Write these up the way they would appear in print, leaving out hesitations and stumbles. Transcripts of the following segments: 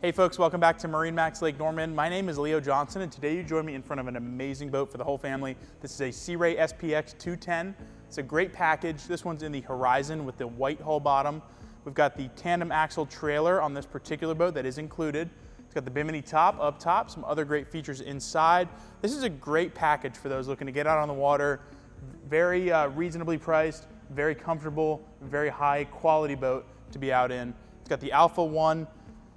Hey folks, welcome back to MarineMax Lake Norman. My name is Leo Johnson, and today you join me in front of an amazing boat for the whole family. This is a Sea Ray SPX 210. It's a great package. This one's in the Horizon with the white hull bottom. We've got the tandem axle trailer on this particular boat that is included. It's got the bimini top up top, some other great features inside. This is a great package for those looking to get out on the water. Very reasonably priced, very comfortable, very high quality boat to be out in. It's got the Alpha 1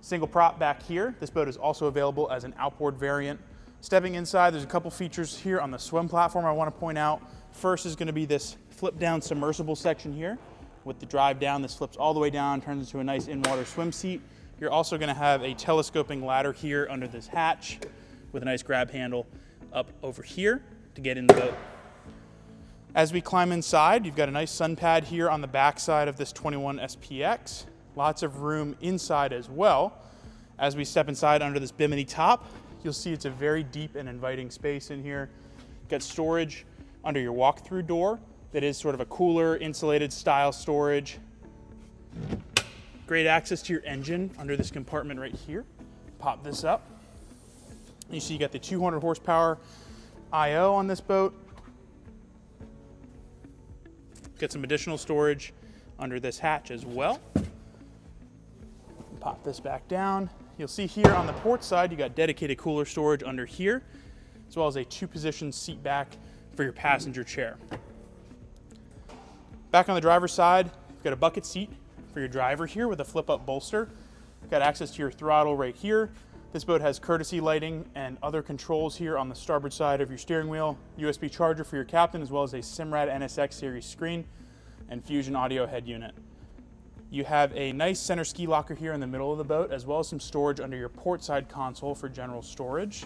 single prop back here. This boat is also available as an outboard variant. Stepping inside, there's a couple features here on the swim platform I want to point out. First is going to be this flip down submersible section here. With the drive down, this flips all the way down, turns into a nice in-water swim seat. You're also going to have a telescoping ladder here under this hatch with a nice grab handle up over here to get in the boat. As we climb inside, you've got a nice sun pad here on the back side of this 21 SPX. Lots of room inside as well. As we step inside under this bimini top, you'll see it's a very deep and inviting space in here. Got storage under your walk-through door that is sort of a cooler, insulated style storage. Great access to your engine under this compartment right here. Pop this up. You see you got the 200 horsepower IO on this boat. Got some additional storage under this hatch as well. Pop this back down. You'll see here on the port side, you got dedicated cooler storage under here, as well as a 2-position seat back for your passenger chair. Back on the driver's side, you've got a bucket seat for your driver here with a flip-up bolster. Got access to your throttle right here. This boat has courtesy lighting and other controls here on the starboard side of your steering wheel, USB charger for your captain, as well as a Simrad NSX series screen and Fusion audio head unit. You have a nice center ski locker here in the middle of the boat, as well as some storage under your port side console for general storage.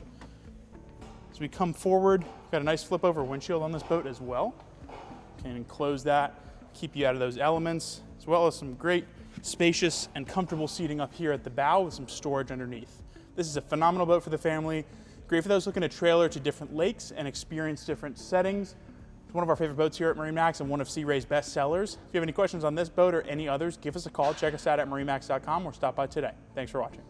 As we come forward, got a nice flip over windshield on this boat as well. Can close that, keep you out of those elements, as well as some great spacious and comfortable seating up here at the bow with some storage underneath. This is a phenomenal boat for the family. Great for those looking to trailer to different lakes and experience different settings. It's one of our favorite boats here at MarineMax and one of Sea Ray's best sellers. If you have any questions on this boat or any others, give us a call. Check us out at marinemax.com or stop by today. Thanks for watching.